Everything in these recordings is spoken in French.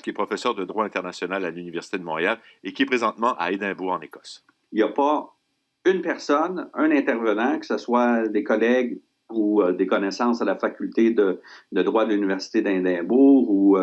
qui est professeur de droit international à l'Université de Montréal et qui est présentement à Édimbourg, en Écosse. Il n'y a pas une personne, un intervenant, que ce soit des collègues ou des connaissances à la faculté de droit de l'Université d'Édimbourg ou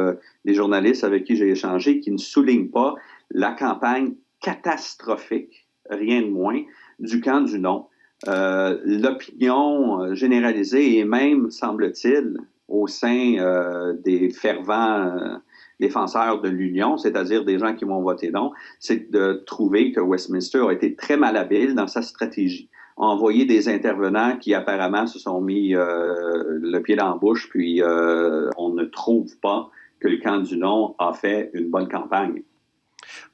des journalistes avec qui j'ai échangé, qui ne soulignent pas la campagne catastrophique, rien de moins, du camp du non. L'opinion généralisée et même, semble-t-il, au sein des fervents défenseurs de l'Union, c'est-à-dire des gens qui vont voter non, c'est de trouver que Westminster a été très malhabile dans sa stratégie. A envoyé des intervenants qui apparemment se sont mis le pied dans la bouche, puis on ne trouve pas que le camp du non a fait une bonne campagne.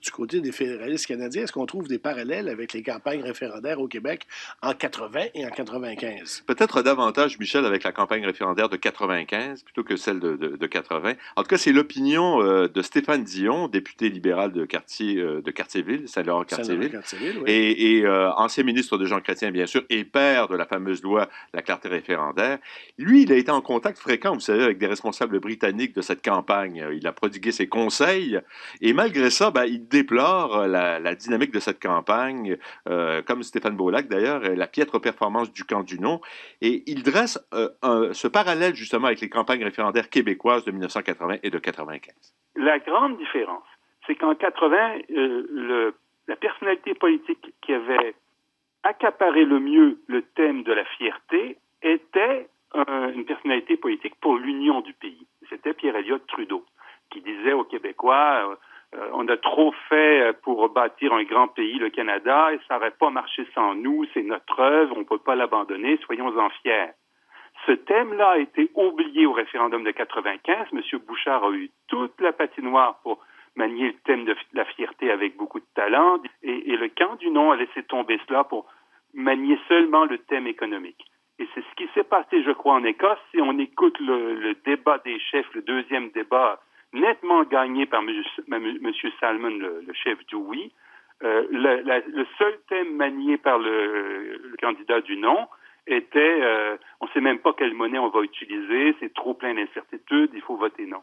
Du côté des fédéralistes canadiens, est-ce qu'on trouve des parallèles avec les campagnes référendaires au Québec en 80 et en 95? Peut-être davantage, Michel, avec la campagne référendaire de 95 plutôt que celle de 80. En tout cas, c'est l'opinion de Stéphane Dion, député libéral de Cartierville, Saint-Laurent-Cartierville, oui. et ancien ministre de Jean Chrétien, bien sûr, et père de la fameuse loi La clarté référendaire. Lui, il a été en contact fréquent, vous savez, avec des responsables britanniques de cette campagne. Il a prodigué ses conseils, et malgré ça, il déplore la dynamique de cette campagne, comme Stéphane Beaulac d'ailleurs, la piètre performance du camp du non, et il dresse ce parallèle justement avec les campagnes référendaires québécoises de 1980 et de 95. La grande différence, c'est qu'en 80, la personnalité politique qui avait accaparé le mieux le thème de la fierté était une personnalité politique pour l'union du pays. C'était Pierre Elliott Trudeau, qui disait aux Québécois on a trop fait pour bâtir un grand pays, le Canada, et ça n'aurait pas marché sans nous, c'est notre œuvre, on ne peut pas l'abandonner, soyons-en fiers. Ce thème-là a été oublié au référendum de 95. M. Bouchard a eu toute la patinoire pour manier le thème de la fierté avec beaucoup de talent, et le camp du non a laissé tomber cela pour manier seulement le thème économique. Et c'est ce qui s'est passé, je crois, en Écosse. Si on écoute le débat des chefs, le deuxième débat nettement gagné par M. Salmon, le chef du oui. Le seul thème manié par le candidat du non était on ne sait même pas quelle monnaie on va utiliser, c'est trop plein d'incertitudes, il faut voter non.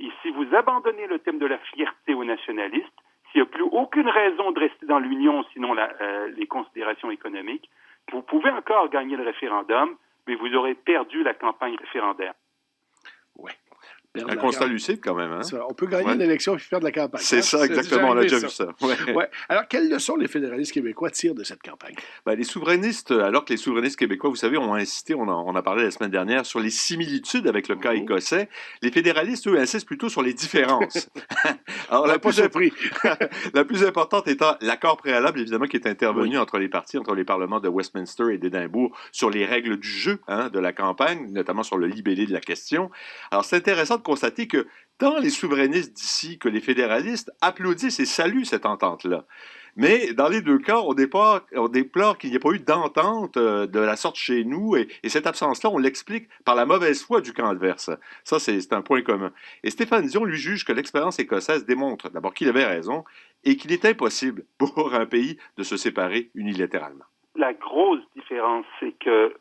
Et si vous abandonnez le thème de la fierté aux nationalistes, s'il n'y a plus aucune raison de rester dans l'Union, sinon les considérations économiques, vous pouvez encore gagner le référendum, mais vous aurez perdu la campagne référendaire. Oui. Un constat lucide quand même. Hein? On peut gagner une élection et faire de la campagne. C'est ça, exactement. On a déjà vu ça. Ouais. Alors, quelles leçons les fédéralistes québécois tirent de cette campagne? Les souverainistes, alors que les souverainistes québécois, vous savez, ont insisté, on a parlé la semaine dernière, sur les similitudes avec le cas écossais, les fédéralistes, eux, insistent plutôt sur les différences. Alors, la plus importante étant l'accord préalable, évidemment, qui est intervenu entre les partis, entre les parlements de Westminster et d'Édimbourg, sur les règles du jeu de la campagne, notamment sur le libellé de la question. Alors, c'est intéressant de constater que tant les souverainistes d'ici que les fédéralistes applaudissent et saluent cette entente-là. Mais dans les deux cas, on déplore qu'il n'y ait pas eu d'entente de la sorte chez nous, et cette absence-là, on l'explique par la mauvaise foi du camp adverse. Ça, c'est un point commun. Et Stéphane Dion, lui, juge que l'expérience écossaise démontre d'abord qu'il avait raison et qu'il est impossible pour un pays de se séparer unilatéralement. La grosse différence, c'est que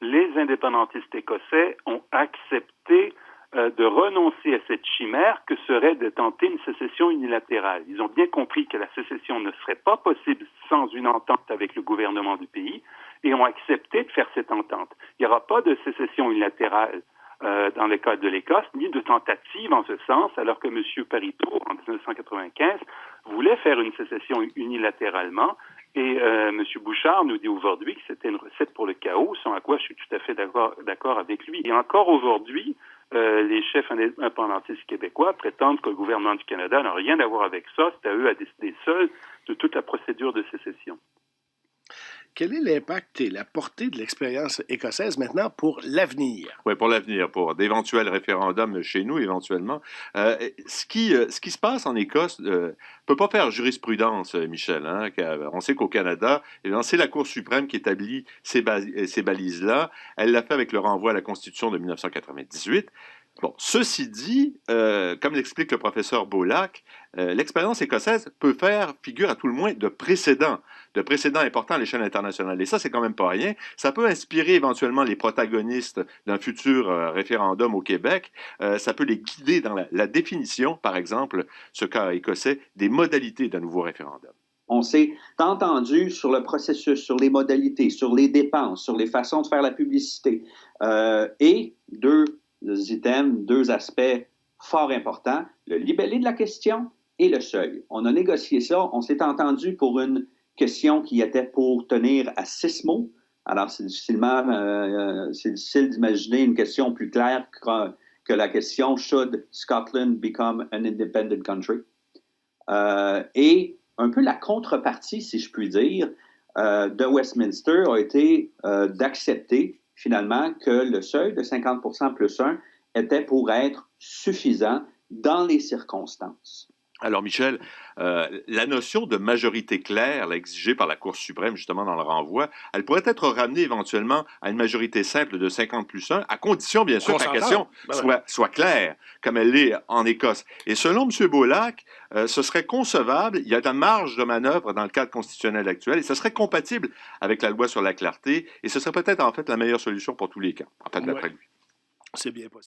les indépendantistes écossais ont accepté de renoncer à cette chimère que serait de tenter une sécession unilatérale. Ils ont bien compris que la sécession ne serait pas possible sans une entente avec le gouvernement du pays et ont accepté de faire cette entente. Il n'y aura pas de sécession unilatérale dans le cas de l'Écosse, ni de tentative en ce sens, alors que M. Parizeau, en 1995, voulait faire une sécession unilatéralement. Et M. Bouchard nous dit aujourd'hui que c'était une recette pour le chaos, sans à quoi je suis tout à fait d'accord avec lui. Et encore aujourd'hui, les chefs indépendantistes québécois prétendent que le gouvernement du Canada n'a rien à voir avec ça. C'est à eux à décider seuls de toute la procédure de sécession. Quel est l'impact et la portée de l'expérience écossaise maintenant pour l'avenir? Oui, pour l'avenir, pour d'éventuels référendums chez nous, éventuellement. Ce qui se passe en Écosse ne peut pas faire jurisprudence, Michel. Hein, on sait qu'au Canada, c'est la Cour suprême qui établit ces balises-là. Elle l'a fait avec le renvoi à la Constitution de 1998. Bon, ceci dit, comme l'explique le professeur Beaulac, l'expérience écossaise peut faire figure à tout le moins de précédent important à l'échelle internationale. Et ça, c'est quand même pas rien. Ça peut inspirer éventuellement les protagonistes d'un futur référendum au Québec. Ça peut les guider dans la définition, par exemple, ce cas écossais, des modalités d'un nouveau référendum. On s'est entendu sur le processus, sur les modalités, sur les dépenses, sur les façons de faire la publicité. Et deux items, deux aspects fort importants, le libellé de la question et le seuil. On a négocié ça, on s'est entendu pour une question qui était pour tenir à 6 mots. Alors, c'est difficile d'imaginer une question plus claire que la question « Should Scotland become an independent country? » Et un peu la contrepartie, si je puis dire, de Westminster a été d'accepter finalement que le seuil de 50% plus 1 était pour être suffisant dans les circonstances. Alors, Michel, la notion de majorité claire, là, exigée par la Cour suprême, justement, dans le renvoi, elle pourrait être ramenée éventuellement à une majorité simple de 50 plus 1, à condition, bien sûr, que la question soit claire, comme elle l'est en Écosse. Et selon M. Beaulac, ce serait concevable, il y a de la marge de manœuvre dans le cadre constitutionnel actuel, et ce serait compatible avec la loi sur la clarté, et ce serait peut-être, en fait, la meilleure solution pour tous les cas, en fait, d'après lui. C'est bien possible.